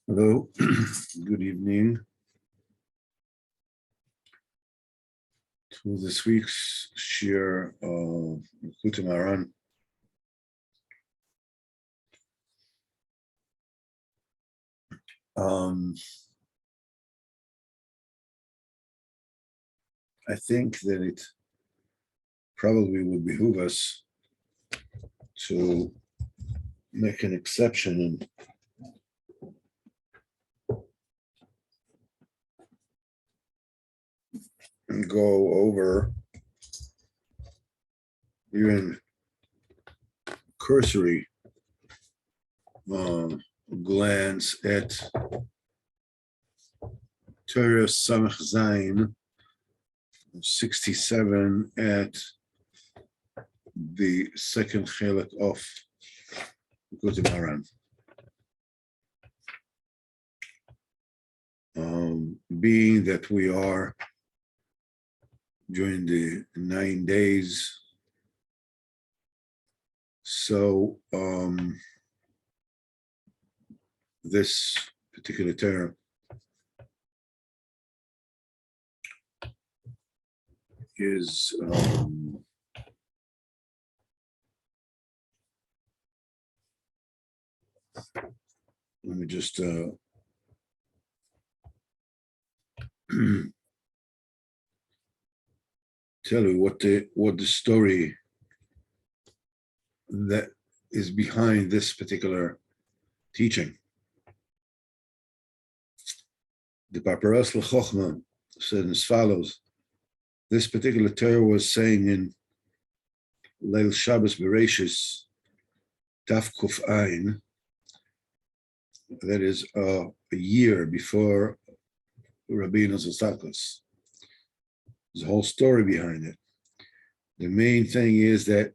Hello, good evening to this week's shir of Likutey Moharan. I think that it probably would behoove us to make an exception and go over even cursory glance at Torah Samach Zayin 67 at the second chelik of Likutey Moharan. Being that we are during the 9 days, so this particular term is let me just tell you what the story that is behind this particular teaching. The Paparas L'Chochma said as follows: this particular Torah was saying in Leil Shabbos Bereshis Taf Kuf Ayin, that is a year before Rabbeinu Zatzakos. There's a whole story behind it. The main thing is that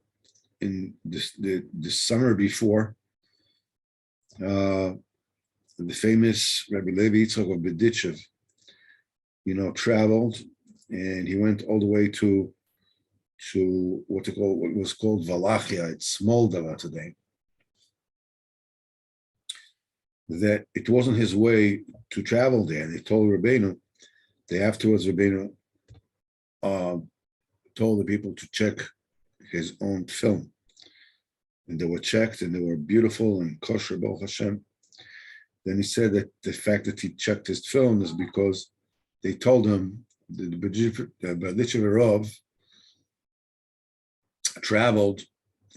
in the summer before, the famous Rabbi Levi Yitzchak of Berditchev, traveled, and he went all the way to what was called Valachia. It's Moldova today. That it wasn't his way to travel there. They told Rabbeinu, afterwards Rabbeinu told the people to check his own film. And they were checked, and they were beautiful and kosher, Baruch Hashem. Then he said that the fact that he checked his film is because they told him that the Berditchev Rav traveled,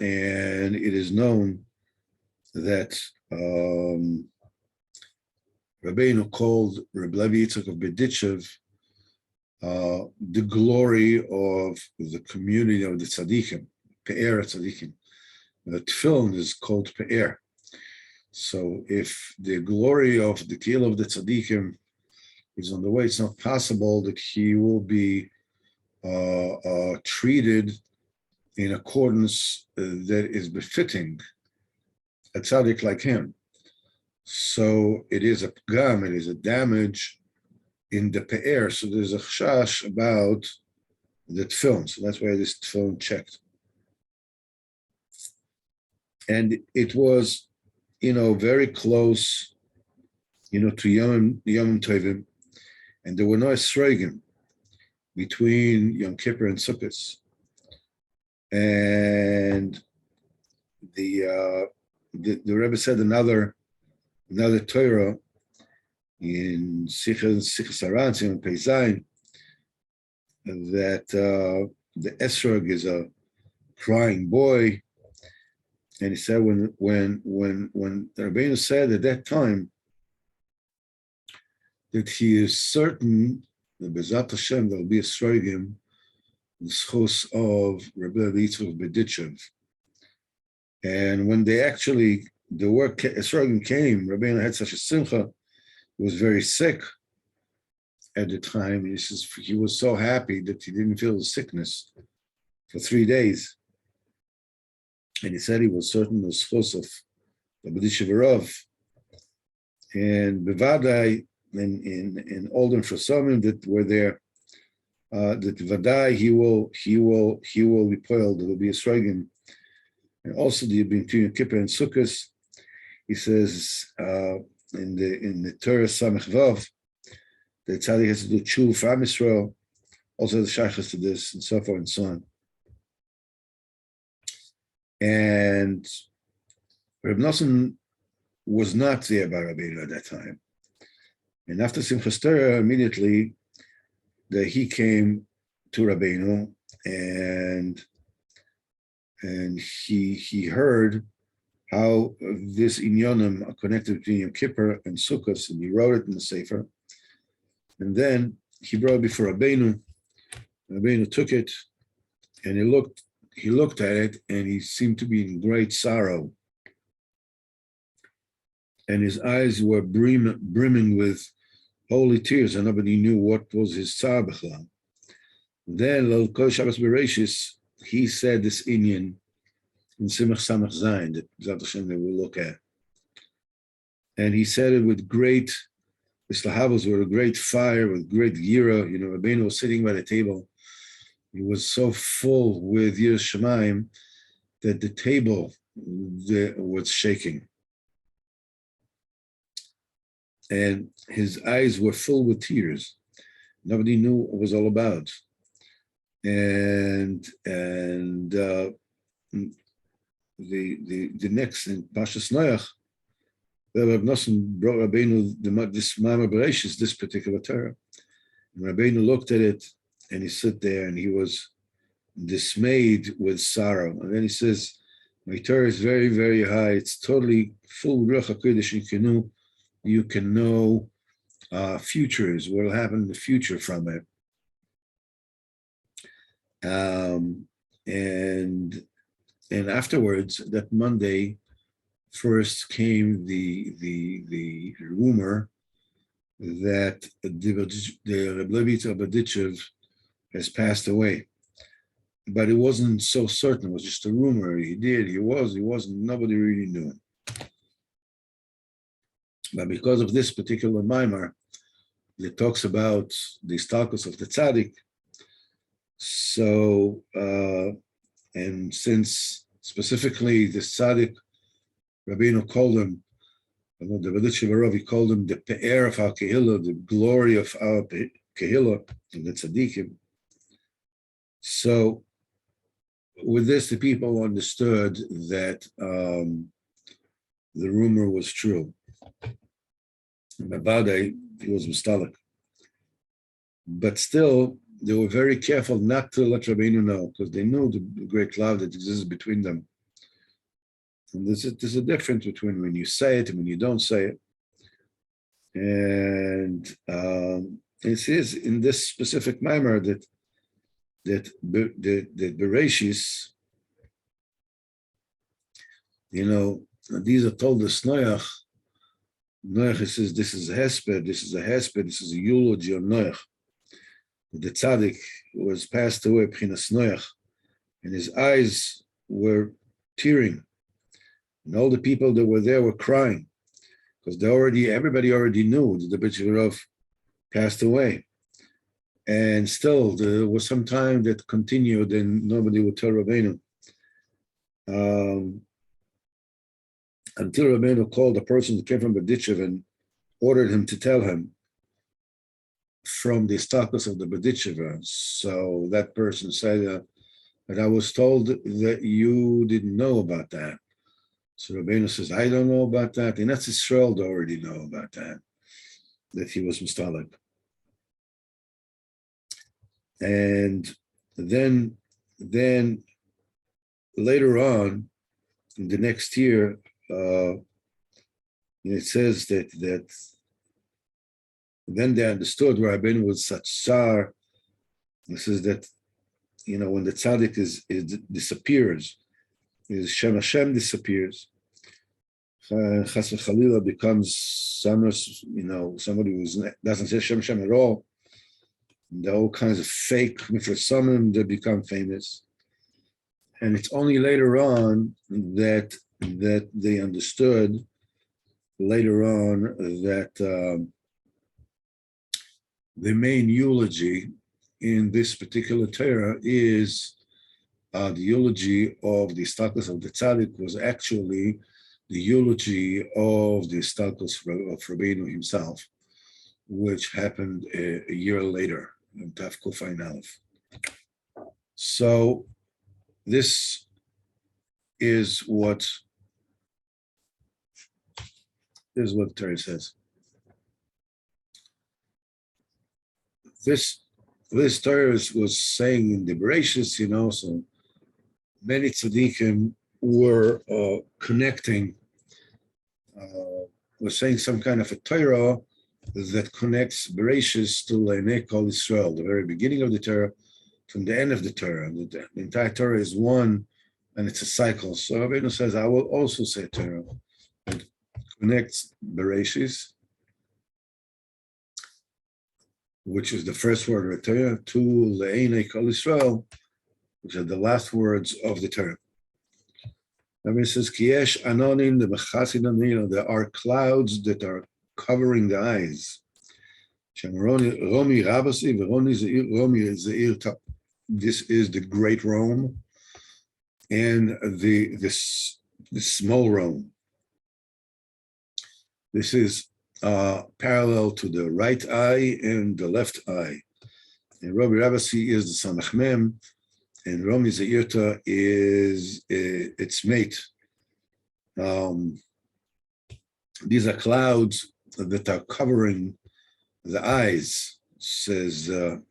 and it is known that Rabbeinu called Reb Levi Yitzchak of Berditchev the glory of the community of the tzaddikim, Pe'er tzaddikim. The tefillin is called Pe'er. So if the glory of the keel of the tzaddikim is on the way, it's not possible that he will be treated in accordance that is befitting a tzaddik like him. So it is a pgam, it is a damage in the pe'er. So there's a chash about the tefillin. So that's why this tefillin checked. And it was, very close, to Yom Tovim, and there were no esrogim between Yom Kippur and Sukkot. And the Rebbe said another Torah in Sichas Aran, Simon Pei Zayin, that the esrog is a crying boy. And he said when Rabbeinu said at that time that he is certain that B'ezrat Hashem there will be a esrogim, the schos of Rabbi Yitzchak of Berditchev. And when the word esrogim came, Rabbeinu had such a simcha. He was very sick at the time. He says he was so happy that he didn't feel the sickness for 3 days. And he said he was certain of the schos of the Berditchev Rav. And Bevadai, in all the Shosomim that were there, that Vadai he will be poiled. There will be a srogim, and also the between Kippur and Sukkot. He says the Torah Samech Vav, the tzaddik has to do tshuva for Am Yisrael, also the shaykhs to this, and so forth and so on. And Reb Nosson was not there by Rabbeinu at that time. And after Simchas Torah, immediately he came to Rabbeinu, and he heard how this inyonim are connected between Yom Kippur and Sukkot, and he wrote it in the Sefer. And then he brought it before Rabbeinu. Rabbeinu took it, and he looked at it, and he seemed to be in great sorrow. And his eyes were brimming with holy tears, and nobody knew what was his tzar b'chlal. Then, L'Kol Shabbos Bereshis, he said this inyan in Simach Samach Zayin that B'ezrat Hashem that we'll look at. And he said it with great, his lahavos were a great fire, with great gira. Rabbeinu was sitting by the table. He was so full with Yiras Shamayim that the table was shaking. And his eyes were full with tears. Nobody knew what it was all about. And the next in Pashas Noach, Reb Nosson brought Rabbeinu this Ma'amar Bereshis, this particular Torah. And Rabbeinu looked at it, and he sat there, and he was dismayed with sorrow. And then he says, "My Torah is very, very high. It's totally full Ruach HaKodesh. You can know futures, what will happen in the future from it." And afterwards, that Monday, first came the rumor that the Reb Levi Baditchev has passed away. But it wasn't so certain. It was just a rumor. He wasn't. Nobody really knew him. But because of this particular maimar that talks about the stalkers of the tzaddik, so and since specifically the tzaddik, Rabbeinu called him, the Baditchev Arov, he called him the pe'er of our kehillah, the glory of our kehillah, and the tzaddikim. So with this, the people understood that the rumor was true. Mabadai, he was mistalik. But still, they were very careful not to let Rabbeinu know, because they knew the great love that exists between them. And there's a difference between when you say it and when you don't say it. And it is in this specific maimar that Bereshis, these are told the Noach. Noach says this is a hesped, this is a eulogy of Noach. The tzaddik was passed away, B'chinas Noach, and his eyes were tearing. And all the people that were there were crying, because everybody already knew that the B'tzirov passed away. And still, there was some time that continued, and nobody would tell Rabbeinu. Until Rabbeinu called a person that came from Baditchev and ordered him to tell him from the status of the Baditchev. So that person said that I was told that you didn't know about that. So Rabbeinu says, I don't know about that. And that's Israel to already know about that he was Mustalik. And then later on, in the next year, it says that then they understood where Rabbeinu was such tsar. It says that, when the tzaddik disappears, his Shem Hashem disappears, Chas v'Chalila becomes somebody who doesn't say Shem Hashem at all. And all kinds of fake mitzvah that become famous. And it's only later on that they understood later on that the main eulogy in this particular Torah is the eulogy of the status of the tzaddik was actually the eulogy of the Stalkos of Rabbeinu himself, which happened a year later in Tav Kuf Ayin Aleph. So this is what Torah says. This Torah was saying in the Bereshis, so many tzaddikim were connecting, were saying some kind of a Torah that connects Bereshis to Leinei Kol Yisrael, the very beginning of the Torah, from the end of the Torah. The entire Torah is one, and it's a cycle. So Rabbeinu says, I will also say Torah that connects Bereshis, which is the first word of the Torah, to Leinei Kol Yisrael, which are the last words of the Torah. Rabbeinu says, Kiyesh Anonim, the Mechasin Anonim, there are clouds that are covering the eyes. Romi Rabasi, Romi Zeir Top. This is the great Rome and the small Rome. This is parallel to the right eye and the left eye. And Romi Rabasi is the Samach Mem, and Romi Zeirta is its mate. These are clouds that are covering the eyes, says the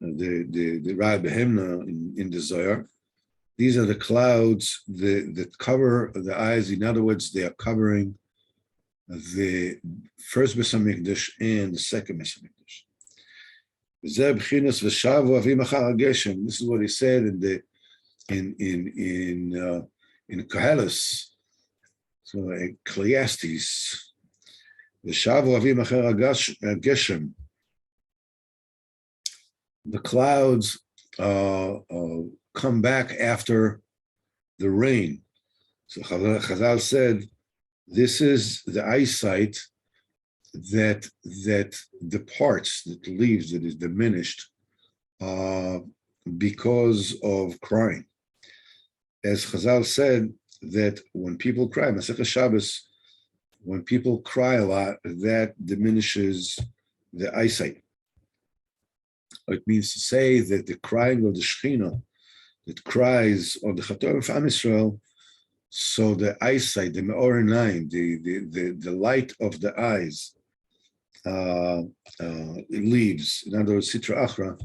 Rabbi Behemna in the Zohar. These are the clouds that cover the eyes. In other words, they are covering the first Beis Hamikdash and the second Beis Hamikdash. This is what he said in Koheles, so Ecclesiastes. The clouds come back after the rain. So Chazal said, this is the eyesight that departs, that leaves, that is diminished because of crying. As Chazal said, that when people cry, Masechah Shabbos, when people cry a lot, that diminishes the eyesight. It means to say that the crying of the Shekhinah that cries on the Chatorah of Am Yisrael, so the eyesight, the Moharan, the light of the eyes, it leaves. In other words, Sitra Achra,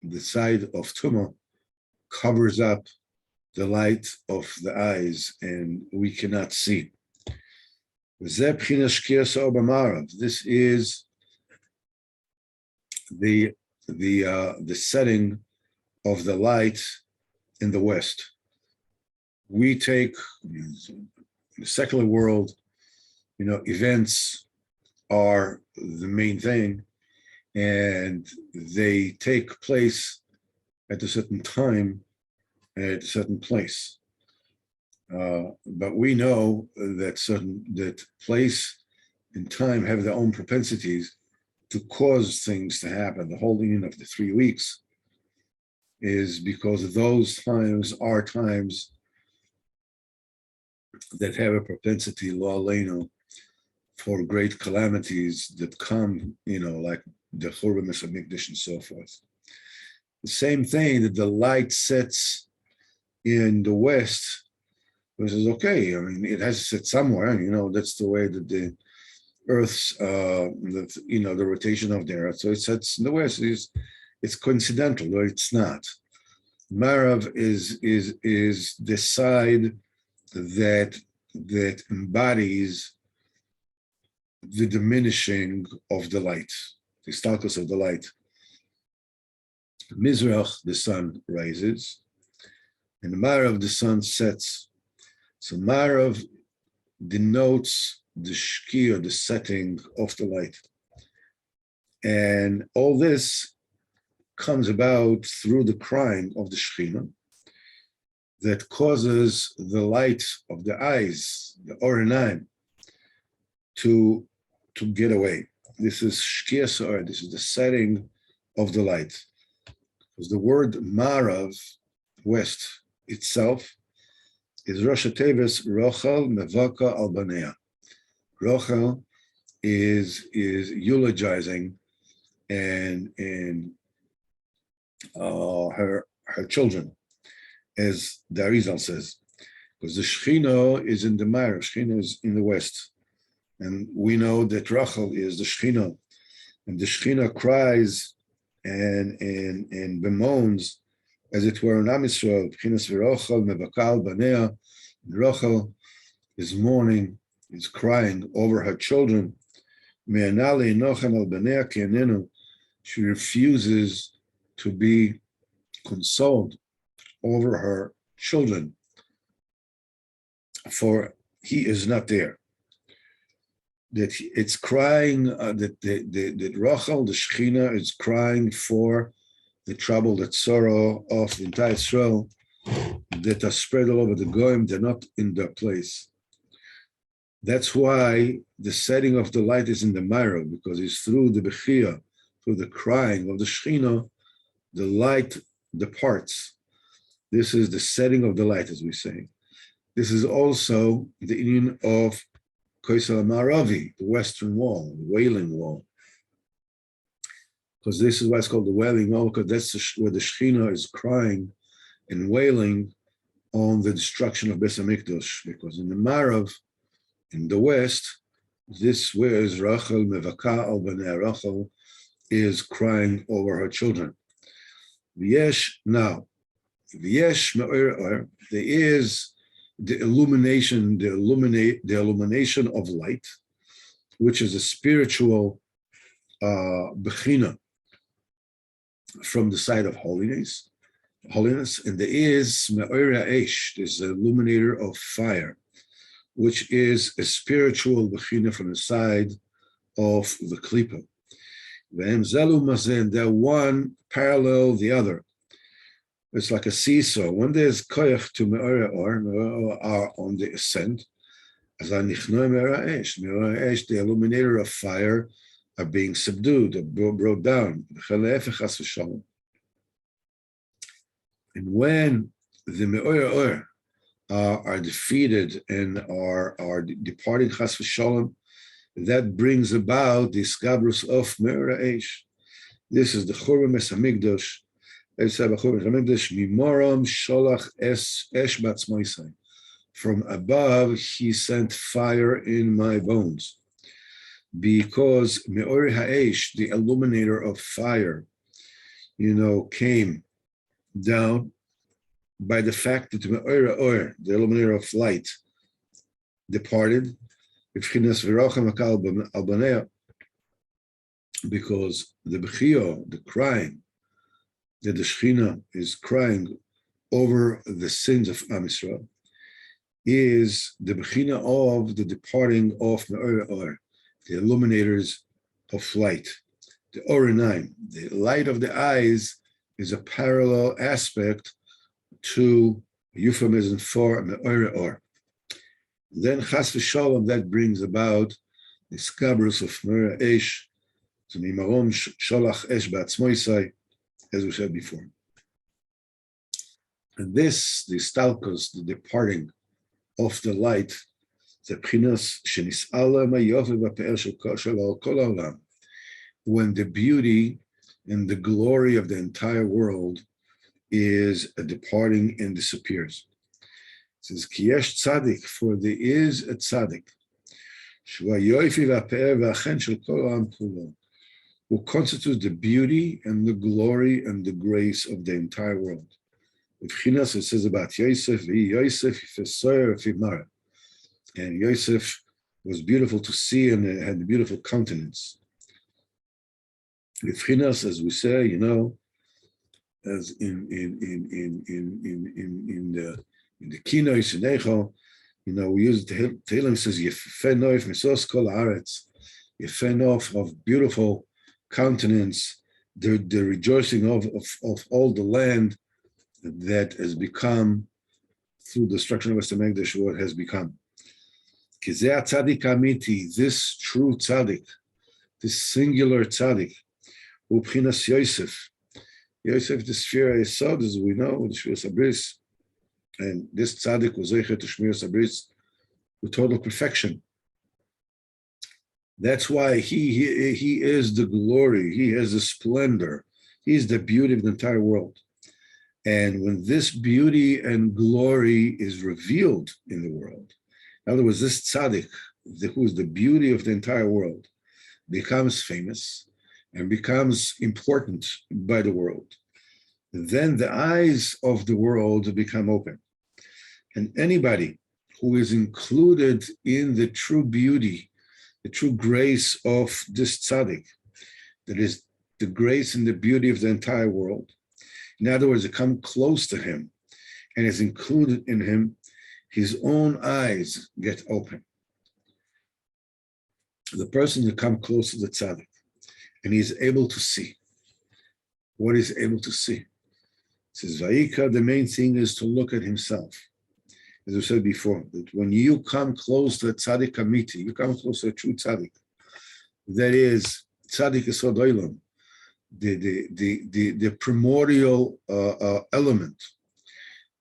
the side of Tumah, covers up the light of the eyes, and we cannot see. This is the setting of the light in the West. We take, in the secular world, events are the main thing, and they take place at a certain time, at a certain place. But we know that place and time have their own propensities to cause things to happen. The whole meaning of the 3 weeks is because those times are times that have a propensity, lo aleinu, for great calamities that come, like the Churban Beis Hamikdash and so forth. The same thing that the light sets in the West, which is okay. It has to sit somewhere. That's the way that the Earth's, the rotation of the Earth. So it sets in the West. It's coincidental, or it's not. Marav is the side that embodies the diminishing of the light, the stalkos of the light. Mizrach, the sun rises, and the Marav, the sun sets. So Marav denotes the shkia, the setting of the light. And all this comes about through the crying of the Shekhinah that causes the light of the eyes, the Oranayim, to get away. This is shkia sa'ar, this is the setting of the light. Because the word Marav, west, itself, is Rosh Tevis Rochel Mevaka al Banea. Rochel is eulogizing and her children, as the Arizal says, because the Shechina is in the Ma'ariv, Shechina is in the west, and we know that Rachel is the Shechina, and the Shechina cries and bemoans, as it were, in Am Yisrael. B'chinas v'Rochel mevakal banea. Rachel is mourning, is crying over her children. Me'ana le'inochem al banea ki enenu. She refuses to be consoled over her children, for he is not there. That it's crying, that Rachel, the Shechina, is crying for the trouble, the sorrow of the entire Israel that are spread all over the Goyim. They're not in their place. That's why the setting of the light is in the Ma'ariv, because it's through the Bechia, through the crying of the Shechina, the light departs. This is the setting of the light, as we say. This is also the union of Koisel Ma'aravi, the Western Wall, the Wailing Wall. Because this is why it's called the Wailing Wall, because that's where the Shechina is crying and wailing on the destruction of Beis HaMikdash. Because in the Ma'arav, in the West, this where is Rachel Mevaka al Banei. Rachel is crying over her children. V'yesh, now, V'yesh me'or or, there is the illumination, the illumination of light, which is a spiritual bechina from the side of holiness, and there is me'or ha'esh, there's the illuminator of fire, which is a spiritual bechina from the side of the klipa. V'hem zelu mazen, they're one parallel the other. It's like a seesaw. When there's koyach to me'or are on the ascent, as I nichnoi me'or ha'esh, the illuminator of fire, are being subdued, or brought down. And when the me'or are defeated and are departing chas v'shalom, that brings about the skabrus of me'or ha'esh. This is the churban Beis HaMikdash. From above, he sent fire in my bones. Because Me'or Ha'esh, the illuminator of fire, came down by the fact that Me'or, the illuminator of light, departed. Because the Bechio, the crying, that the Shechina is crying over the sins of Am Yisrael, is the Bechina of the departing of Me'or, the illuminators of light, the Orenayim. The light of the eyes is a parallel aspect to euphemism for Me'or. Then Chas v'Shalom, that brings about the skabrus of Me'or Esh, to Mimarom Sholach Esh Ba'atzmoisai, as we said before. And this, the stalkos, the departing of the light, the Bchinas Shenis'ala Ma'yofi V'Pe'er Shel Kol Ha'olam, when the beauty and the glory of the entire world is a departing and disappears. It says, Ki yesh tzaddik, for there is a tzaddik, Shu ha'yofi v'Pe'er v'Achen Shel Kol Ha'olam Kulo, who constitutes the beauty and the glory and the grace of the entire world. With Chinas, it says about Yosef, Yosef, Mara. And Yosef was beautiful to see and had a beautiful countenance. With Chinas, as we say, as in the Kinois in Echo, we use the Tehillim, says Yefeh Noif Mesos Kol Haaretz, Yefeh Noif, of beautiful countenance, the rejoicing of all the land that has become, through the destruction of Beis HaMikdash, what has become. Kizeh tzaddik amiti, this true tzaddik, this singular tzaddik, u'pchinas Yosef. Yosef, the sphere Yesod, as we know, the sphere Sabris, And this tzaddik was Zeichet to Shmiras HaBris with total perfection. That's why he is the glory. He has the splendor. He's the beauty of the entire world. And when this beauty and glory is revealed in the world, in other words, this tzaddik, who is the beauty of the entire world, becomes famous and becomes important by the world, then the eyes of the world become open. And anybody who is included in the true beauty, the true grace of this tzaddik, that is the grace and the beauty of the entire world, in other words, to come close to him and is included in him, his own eyes get open. The person who comes close to the tzaddik and he's able to see. What is able to see? It says, Vayika, the main thing is to look at himself. As I said before, that when you come close to a tzaddik amiti, you come close to a true tzaddik, that is tzaddik esod olam, the primordial element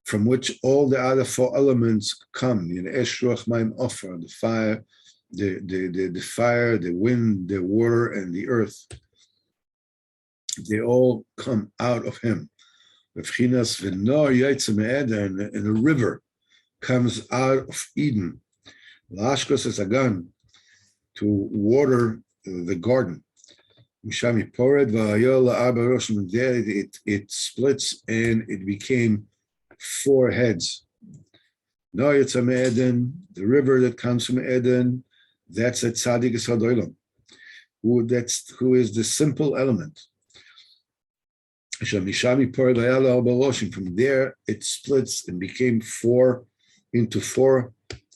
from which all the other four elements come, esh, ruach, mayim, ofer, the fire, the fire, the wind, the water, and the earth. They all come out of him. And a river comes out of Eden, to water the garden. There it splits and it became 4 heads. The river that comes from Eden, that's a tzaddik esod olam, who is the simple element. From there, it splits and became 4 into 4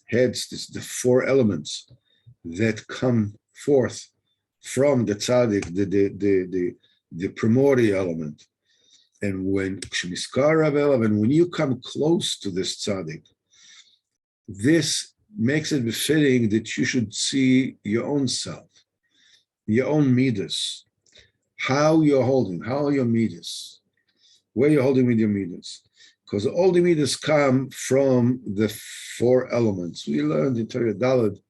heads. This is the 4 elements that come forth from the tzaddik, the primordial element. And when you come close to this tzaddik, this makes it befitting that you should see your own self, your own midas, how you're holding, how are your midas, where you're holding with your midas. Because all the midas come from the 4 elements. We learned in Torah Daled,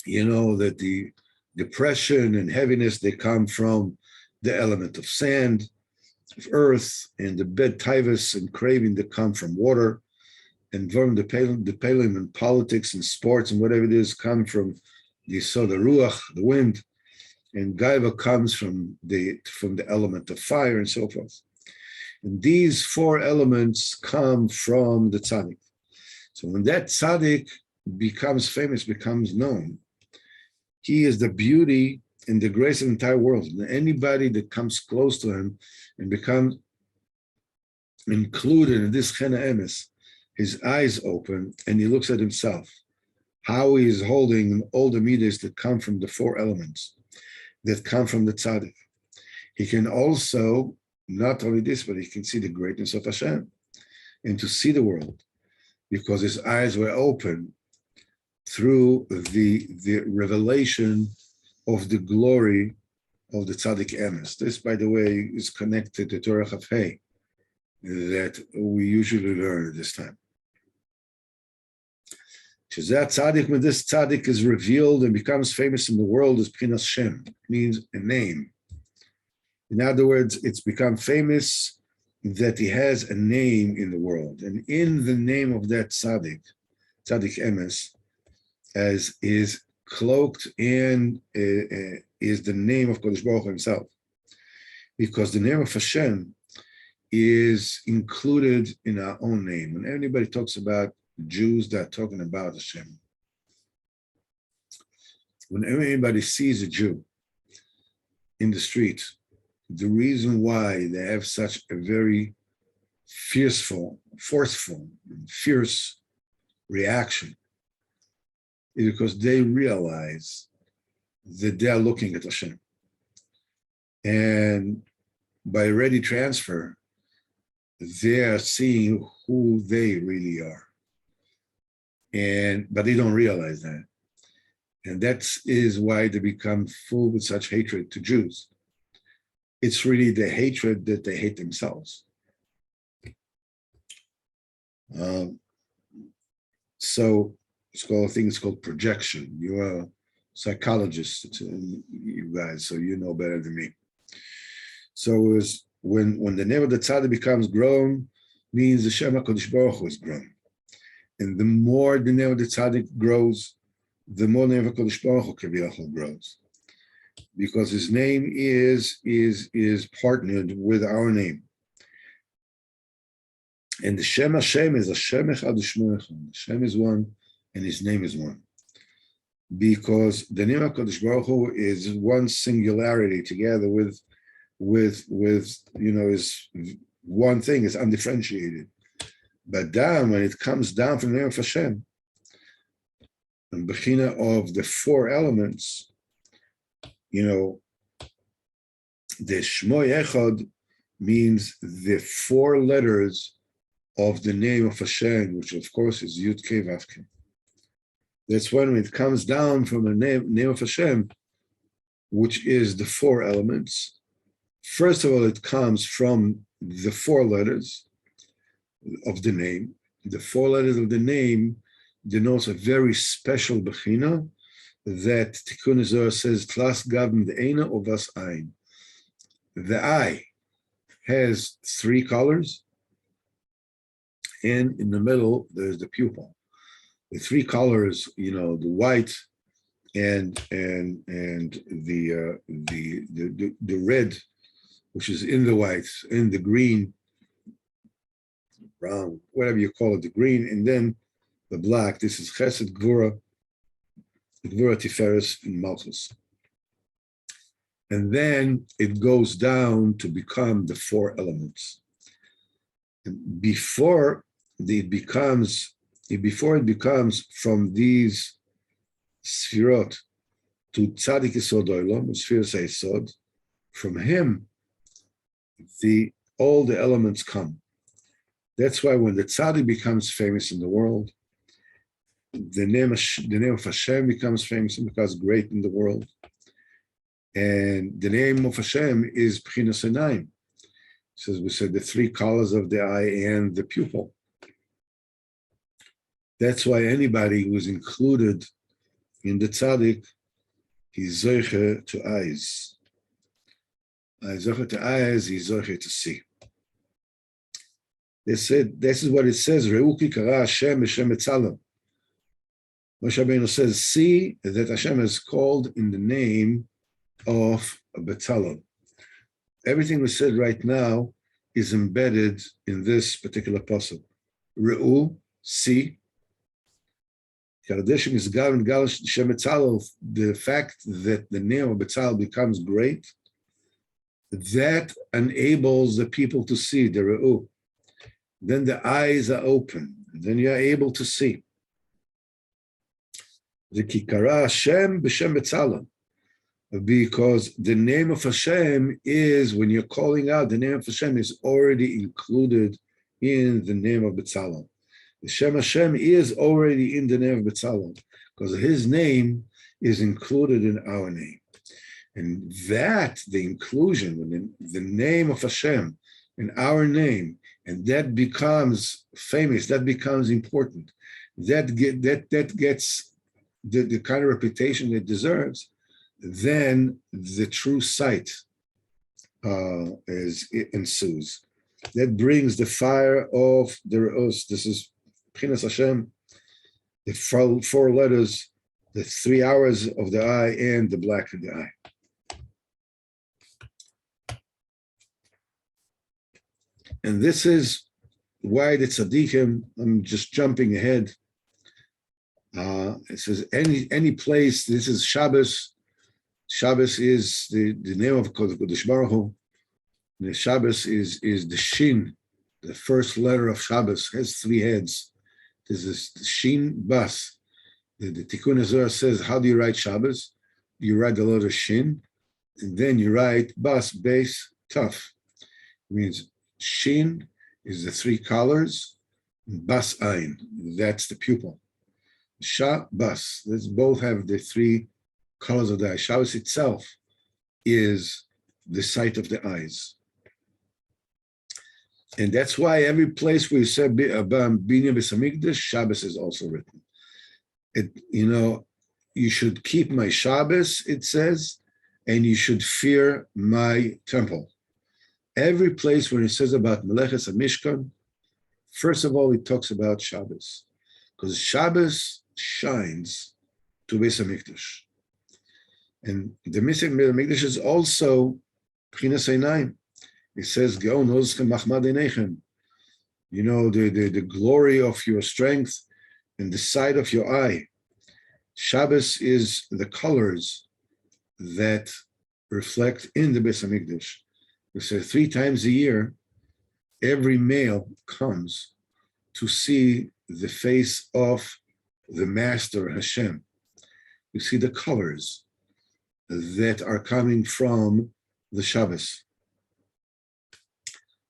that the depression and heaviness, they come from the element of sand, of earth, and the bed tivus and craving that come from water, and the palim and politics and sports and whatever it is come from the soda ruach, the wind, and gaiva comes from the element of fire and so forth. And these 4 elements come from the tzaddik. So when that tzaddik becomes famous, becomes known, he is the beauty and the grace of the entire world. And anybody that comes close to him and becomes included in this chena emes, his eyes open and he looks at himself, how he is holding all the midas that come from the 4 elements, that come from the tzaddik. He can also, not only this, but he can see the greatness of Hashem and to see the world, because his eyes were open through the revelation of the glory of the tzaddik emes. This, by the way, is connected to Torah Chafhei that we usually learn at this time. That tzaddik, when this tzaddik is revealed and becomes famous in the world, is Pchinas Shem, means a name. In other words, it's become famous that he has a name in the world. And in the name of that tzaddik emes, as is cloaked and is the name of Kodesh Baruch Hu himself. Because the name of Hashem is included in our own name. When anybody talks about Jews, they're talking about Hashem. When anybody sees a Jew in the street, the reason why they have such a very forceful, and fierce reaction is because they realize that they are looking at Hashem. And by ready transfer, they are seeing who they really are. But they don't realize that. And that is why they become full with such hatred to Jews. It's really the hatred that they hate themselves. Um, so it's called, I think it's called projection. You're a psychologist, you guys, so you know better than me. So it was when the name of the tzaddik becomes grown, means the Shem HaKadosh Baruch Hu is grown. And the more the name of the tzaddik grows, the more the name of HaKadosh Baruch Hu grows. Because his name is partnered with our name. And the Shem Hashem is Hashem Echad Shmo Echad. Hashem is one, and his name is one. Because the name of HaKadosh Baruch Hu is one singularity together with is one thing, is undifferentiated. But down, when it comes down from the name of Hashem, and Bechina of the four elements, the Shmo Echad means the four letters of the name of Hashem, which of course is Yud Kei Vav Kei. That's when it comes down from the name of Hashem, which is the four elements. First of all, it comes from the four letters of the name. The four letters of the name denotes a very special bechina that Tikkun Zohar says, Tlas Gavim De'ena or Vas Ein. The eye has three colors, and in the middle, there's the pupil. The three colors, the white and the red, which is in the white, in the green, brown, whatever you call it, the green, and then the black. This is Chesed, Gvura, Tiferes, and Malchus. And then it goes down to become the four elements. And before it becomes from these Sfirot to Tzadik Yesod Olam, Sfiras Yesod, from him, all the elements come. That's why when the tzaddik becomes famous in the world, the name of Hashem becomes famous and becomes great in the world. And the name of Hashem is B'chinas Einayim. So as we said, the three colors of the eye and the pupil. That's why anybody who is included in the tzaddik, he's zoche to eyes. Zoche to eyes, he's zoche to see. They said, this is what it says, Reuki kara Hashem b'shem Etzalem. Moshe Rabbeinu says, see that Hashem is called in the name of Betzalel. Everything we said right now is embedded in this particular pasuk. Re'u, see. The fact that the name of Betzalel becomes great, that enables the people to see the Re'u. Then the eyes are open. Then you are able to see. The Kikara Hashem b'Shem Betzalel. Because the name of Hashem is, when you're calling out, the name of Hashem is already included in the name of Betzalel. The Shem Hashem is already in the name of Betzalel, because his name is included in our name. And that, the inclusion, when the name of Hashem in our name, and that becomes famous, that becomes important, that gets the kind of reputation it deserves, then the true sight ensues. That brings the fire of the Re'os. This is B'chinas Hashem, the four letters, the 3 hours of the eye, and the black of the eye. And this is why the tzaddikim, I'm just jumping ahead. It says any place, this is Shabbos. Shabbos is the name of Kodesh Baruch Hu. The Shabbos is the Shin, the first letter of Shabbos, has 3 heads. This is Shin Bas. The Tikkun Zohar says, how do you write Shabbos? You write the letter Shin, and then you write Bas, base, tough. It means Shin is the 3 colors, Bas Ein, that's the pupil. Sha, Bas, let's both have the 3 colors of the eye. Shabbos itself is the sight of the eyes. And that's why every place where you say about Binya B'Samikdash, Shabbos is also written. You should keep my Shabbos, it says, and you should fear my temple. Every place where it says about Meleches HaMishkan, first of all, it talks about Shabbos, because Shabbos shines to Beis HaMikdash. And the Beis HaMikdash is also Pchinas Einayim. It says, Geon Hozchem Machmad Einechem. The glory of your strength and the sight of your eye. Shabbos is the colors that reflect in the Beis HaMikdash. We say 3 times a year, every male comes to see the face of the Master Hashem. You see the colors that are coming from the Shabbos.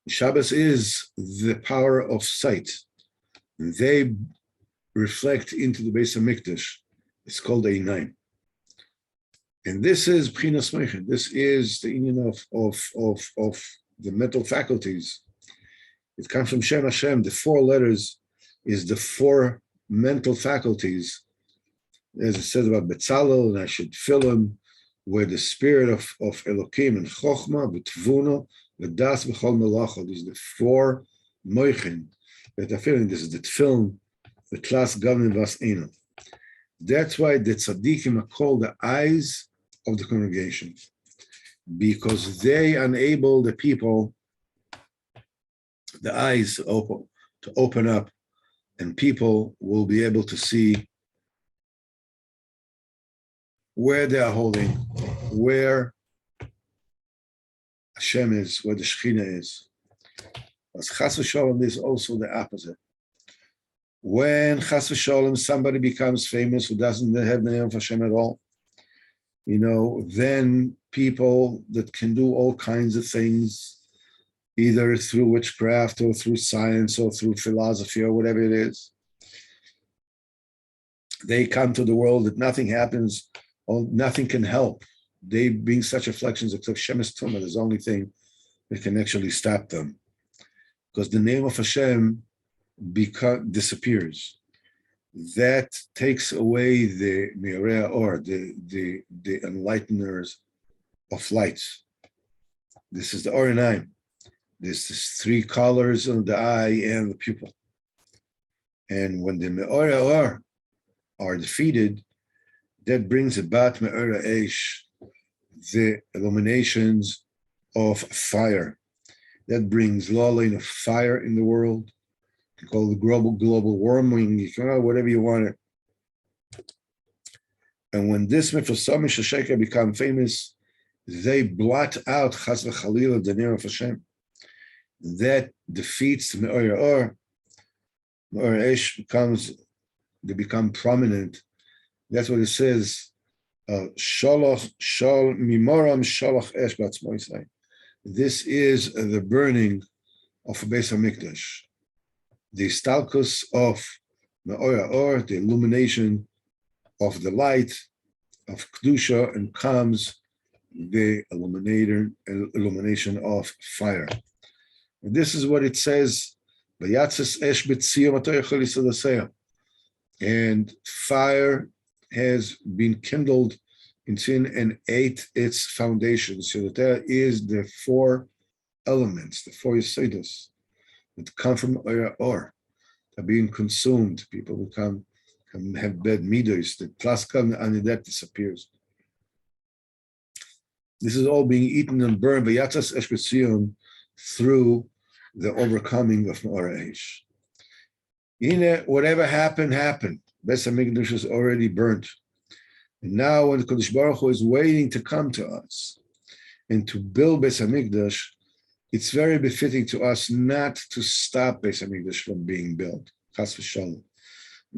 Shabbos is the power of sight. They reflect into the Beis HaMikdash. It's called Einayim. And this is B'chinas Meichen. This is the union of the mental faculties. It comes from Shem Hashem. The 4 letters is the 4 mental faculties. As it says about Betzalel, and I should fill him where the spirit of Elokim and Chochma, B'Tvuna, V'das B'chol Melacha. These are the 4 Meichen that are filling. This is the Tfilin, the Klas Gavin Vas Eino. That's why the tzaddikim are called the eyes of the congregation, because they enable the people, the eyes to open up, and people will be able to see where they are holding, where Hashem is, where the Shekhinah is. But Chas v'Shalom is also the opposite. When Chas v'Shalom somebody becomes famous who doesn't have the name of Hashem at all, then people that can do all kinds of things, either through witchcraft or through science or through philosophy or whatever it is, they come to the world that nothing happens or nothing can help. They being such afflictions except Shemesh Tumah is the only thing that can actually stop them. Because the name of Hashem disappears. That takes away the Me'orei or the enlighteners of light. This is the Or Einayim. This is 3 colors of the eye and the pupil. And when the Me'orei or are defeated, that brings about Me'orei Eish, the illuminations of fire. That brings lulling of fire in the world. You call it global warming, you can call it whatever you want it. And when this Mifasami Shasheka become famous, they blot out Chas v'Chalila, the name of Hashem. That defeats the Me'orei Or. Me'orei Eish they become prominent. That's what it says. Shalach shal mimoram shalach esh batzmoisai. This is the burning of Beis HaMikdash. The stalkus of Me'orei Or, the illumination of the light of Kedusha, and comes the illumination of fire. And this is what it says, and fire has been kindled in sin and ate its foundation. So that there is the 4 elements, the 4 Yesodus, that come from Or, are being consumed. People can have bad midos. The klaskal and that disappears. This is all being eaten and burned by Yatzas Esh B'Tzion through the overcoming of Me'orei Eish. Whatever happened. Beis HaMikdash is already burnt. And now when the Kodesh Baruch Hu is waiting to come to us and to build Beis HaMikdash, it's very befitting to us not to stop Beis HaMikdash from being built. Chas v'Shalom.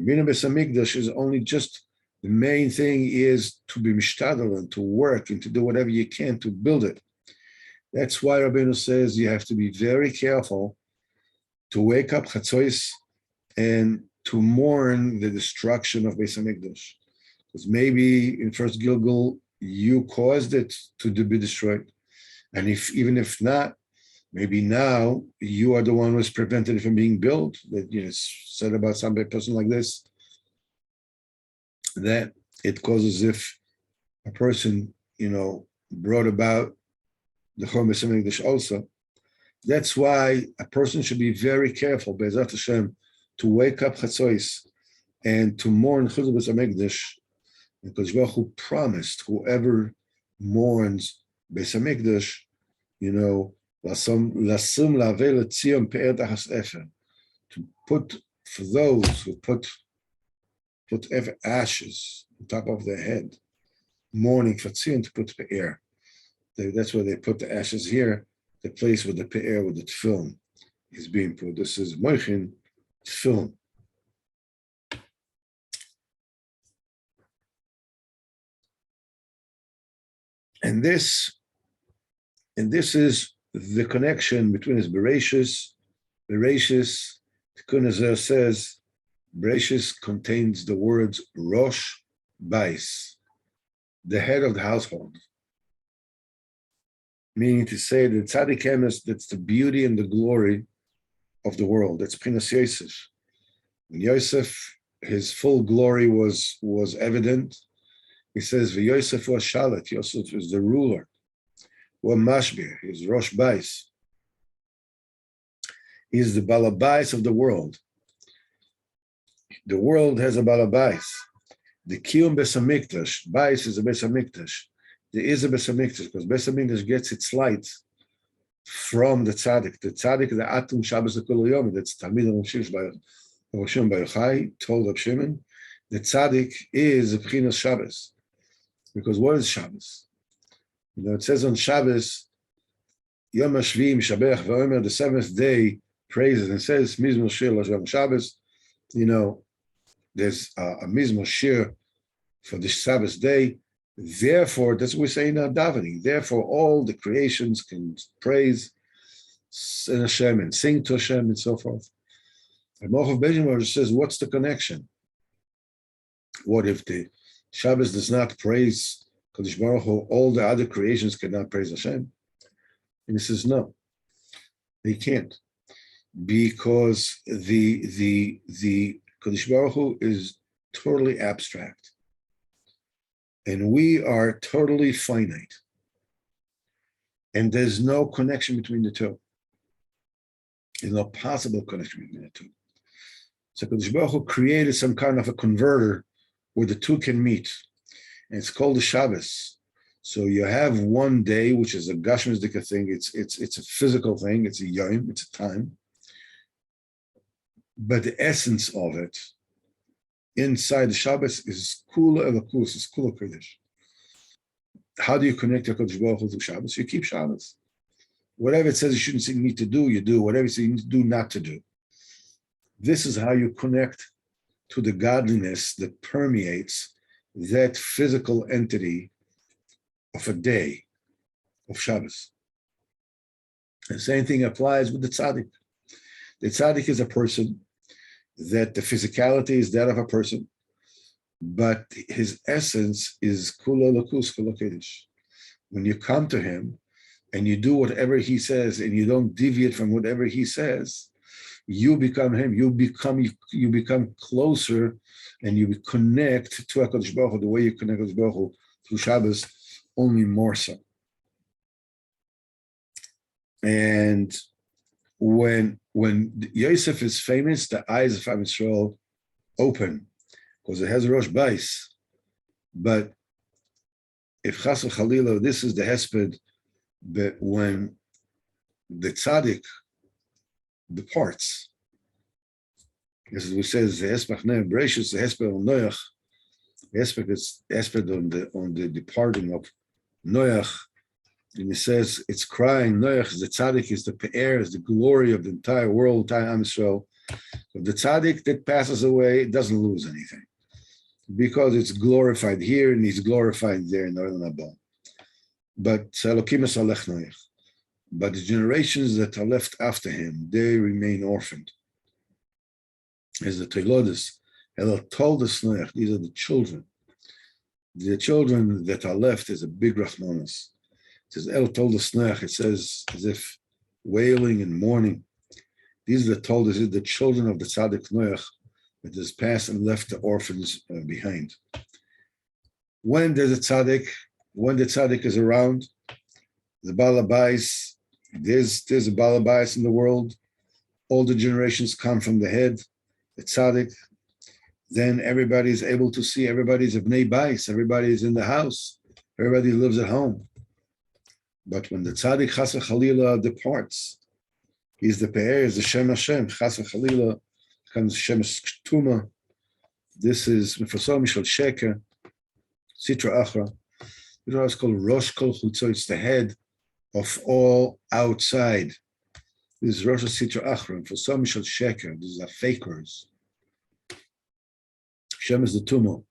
Being Beis HaMikdash is only just, the main thing is to be mishtadel and to work and to do whatever you can to build it. That's why Rabbeinu says you have to be very careful to wake up Chatzos and to mourn the destruction of Beis HaMikdash. Because maybe in first Gilgul, you caused it to be destroyed. And even if not, Maybe now you are the one who has prevented it from being built. That it's said about some person like this, that it causes if a person, brought about the Chomesh HaMikdash also. That's why a person should be very careful, Be'ezat Hashem, to wake up Chatzois and to mourn Chuzah Beis HaMikdash, because Baruch Hu promised whoever mourns Beis HaMikdash, Lasum La'avei L'Tzion Pe'er Tachas Efer, to put, for those who put ashes on top of their head, mourning for Tzion, to put Pe'er. That's where they put the ashes here, the place where the Pe'er, with the Tefillin is being put. This is Moichin Tefillin. And this is the connection between his Bereshis. Tikkun Hazer says, Bereshis contains the words Rosh Bais, the head of the household. Meaning to say that Tzaddik Emes, that's the beauty and the glory of the world. That's Pchinas Yosef. When Yosef, his full glory was evident, he says, Yosef was Shalit, Yosef is the ruler. Wa Mashbir, he's Rosh Bais. He's the Balabais of the world. The world has a Balabais. The Kiyum Beis HaMikdash, Bais is a Beis HaMikdash. There is a Beis HaMikdash, because Beis HaMikdash gets its light from the Tzaddik. The Tzaddik, the Atum Shabbos L'Kol Yom, that's Talmid HaMamshish by Rosh Hashanah Bar Yochai, told Rab Shimon, the Tzaddik is a Pchinas Shabbos. Because what is Shabbos? It says on Shabbos, Yom HaShvi Mishabech V'Omer, the seventh day praises, and says Mizmor Shir L'Shem Shabbos. There's a Mizmor Shir for the Shabbos day. Therefore, that's what we say in our davening. Therefore, all the creations can praise Hashem and sing to Hashem and so forth. And Mochav Benjamin says, what's the connection? What if the Shabbos does not praise Kadosh Baruch Hu, all the other creations cannot praise Hashem? And he says, no, they can't. Because the Kadosh Baruch Hu is totally abstract. And we are totally finite. And there's no connection between the two. There's no possible connection between the two. So Kadosh Baruch Hu created some kind of a converter where the two can meet. And it's called the Shabbos. So you have one day, which is a Gashmizdika thing. It's a physical thing. It's a yom. It's a time. But the essence of it, inside the Shabbos, is Kula Elokus, is Kula Kodesh. How do you connect your Kodesh Baruch Hu to Shabbos? You keep Shabbos. Whatever it says you shouldn't need to do, you do. Whatever it says you need to do, not to do. This is how you connect to the godliness that permeates that physical entity of a day of Shabbos. The same thing applies with the tzaddik. The tzaddik is a person that the physicality is that of a person, but his essence is kula lakus, kula kedesh. When you come to him and you do whatever he says and you don't deviate from whatever he says, you become him. You become closer, and you connect to HaKadosh Baruch Hu the way you connect to HaKadosh Baruch Hu through Shabbos, only more so. And when Yosef is famous, the eyes of Am Yisrael open because it has Rosh Bais. But if Chas v'Chalila, this is the hesped, but when the tzaddik departs, as we say, the hesped name Bereshis, the hesped on Noach, the hesped on the departing of Noach. And he says, it's crying, Noach, the tzaddik is the pe'er, is the glory of the entire world, entire Am Yisrael. So the tzaddik that passes away doesn't lose anything because it's glorified here and he's glorified there in Olam Haba. But Elokim es alech Noach. But the generations that are left after him, they remain orphaned. As the Teilodes, Elul told us Noach, these are the children. The children that are left is a big Rachmanos. It says, El told us Noach, it says as if wailing and mourning. These are the children of the tzaddik Noach that has passed and left the orphans behind. When there's a tzaddik, when the tzaddik is around, the balabais, there's a balabais in the world. All the generations come from the head, the tzaddik. Then everybody is able to see, everybody's a bnei bais, everybody is in the house, everybody lives at home. But when the tzaddik chas v'chalila departs, he's the pe'er, is the Shem Hashem, chas v'chalila, comes Shem Tuma. This is Mefasom Mishal Sheker, Sitra Achra. It's called Rosh Kol Chutzot, it's the head of all outside. This is Rosh Sitra Achra, Mefasom Mishal Sheker, these are fakers. Shem is the Tuma.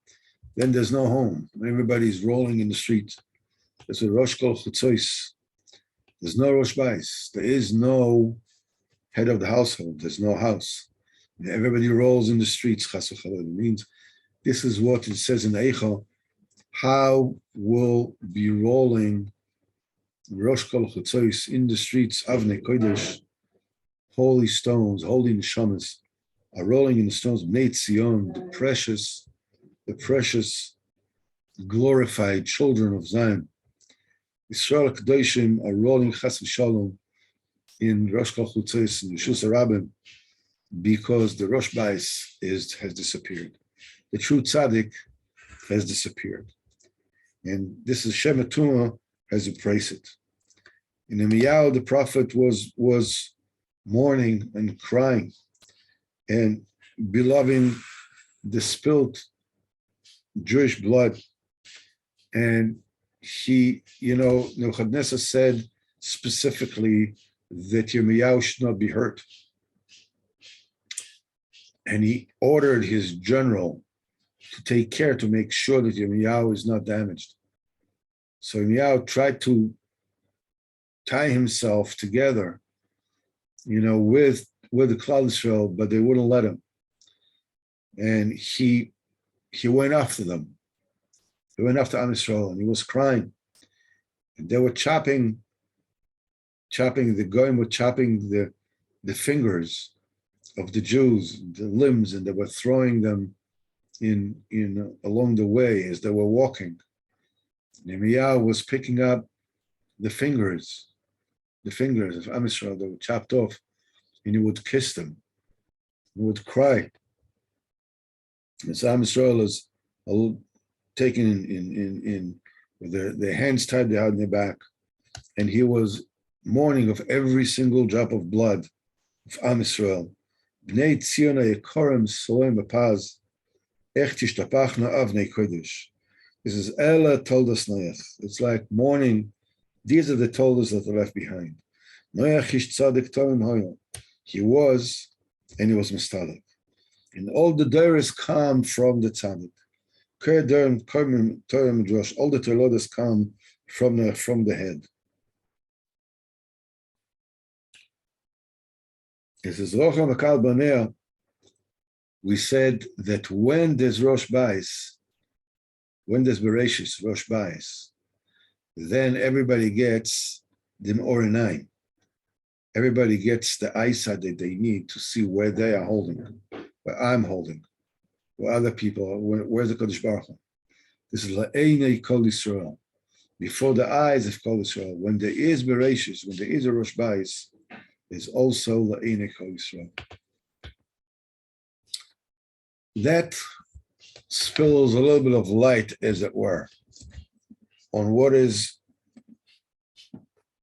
Then there's no home. Everybody's rolling in the street. There's a Rosh Kol Chutzos. There's no Rosh Bais. There is no head of the household. There's no house. Everybody rolls in the streets. It means this is what it says in Eicha. How will be rolling Rosh Kol Chutzos in the streets, Avnei Kodesh, holy stones, holy neshamas, are rolling in the stones, Bnei Tzion, the precious, glorified children of Zion. Yisrael Kedoshim are rolling Chas v'Shalom in Rosh Kol Chutzos in Rishus HaRabim because the Rosh Bais has disappeared. The true tzaddik has disappeared. And this is Shem Tuma has replaced it. In Emiyahu, the prophet was mourning and crying and beloving the spilt Jewish blood. And he, Nebuchadnezzar said specifically that Yirmiyahu should not be hurt. And he ordered his general to take care to make sure that Yirmiyahu is not damaged. So Yirmiyahu tried to tie himself together, with the Klal Yisrael, but they wouldn't let him. And he went after them. He went after Am Yisrael, and he was crying. And they were chopping the goyim were chopping the fingers of the Jews, the limbs, and they were throwing them in along the way as they were walking. Yirmiyahu was picking up the fingers of Am Yisrael that were chopped off, and he would kiss them. He would cry. And so Am Yisrael is taken in with their hands tied behind their back, and he was mourning of every single drop of blood of Am Yisrael. Bnei Tzion ha'yekorim soim b'paz, ech tishtapachna avnei kodesh. This is Ela Toldos Noach. It's like mourning. These are the Toldos that are left behind. Noach ish tzadik tomim hoyo. He was, and he was mistalik. And all the Doros come from the tzaddik. All the Tolodos come from the head. It says, we said that when there's Rosh Bais, when there's Bereshis, Rosh Bais, then everybody gets the Moharan. Everybody gets the eyesight that they need to see where they are holding, where I'm holding, where other people are, where's the Kodesh Baruch Hu. This is La'einei Kol Yisrael, before the eyes of Kol Yisrael. When there is Bereshis, when there is a Rosh Bais, is also La'einei Kol Yisrael. That spills a little bit of light, as it were, on what is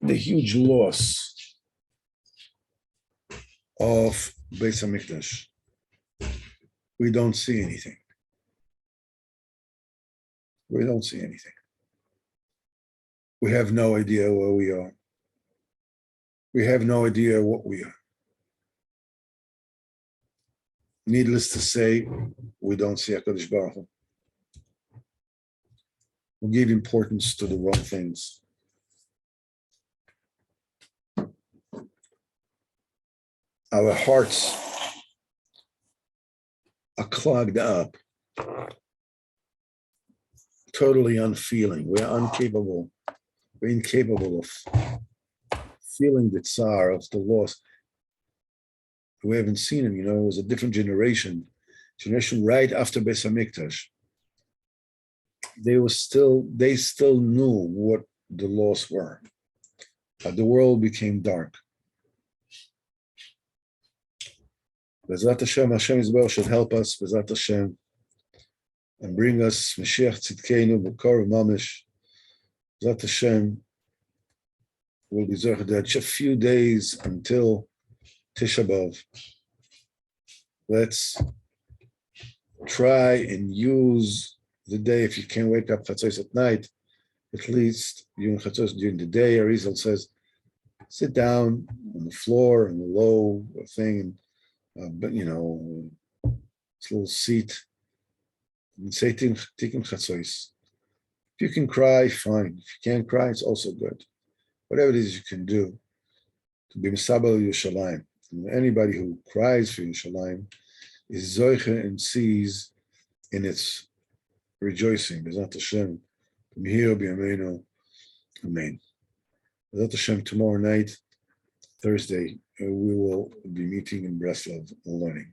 the huge loss of Beis HaMikdash. We don't see anything. We don't see anything. We have no idea where we are. We have no idea what we are. Needless to say, we don't see HaKadosh Baruch Hu. We give importance to the wrong things. Our hearts are clogged up, totally unfeeling. We're incapable of feeling the tsar of the loss. We haven't seen him, it was a different generation right after Beis Hamikdash. They still knew what the laws were. The world became dark. Bezrat Hashem Yisrael should help us, Bezrat Hashem, and bring us Mashiach Tzidkeinu B'Kor Mamish. Bezrat Hashem will be Zercha just a few days until Tisha B'Av. Let's try and use the day. If you can't wake up Chatzos at night, at least during Chatzos during the day. Arizal says, sit down on the floor in the low thing, but it's a little seat, and say Tikkun Chatzos. If you can cry, fine. If you can't cry, it's also good. Whatever it is you can do to be Misabel Yerushalayim. And anybody who cries for Yerushalayim is Zoiche and sees in its rejoicing. Bezrat Hashem, Mihir B'Yameinu, Amen. Bezrat Hashem, tomorrow night, Thursday, we will be meeting in Breslov and learning.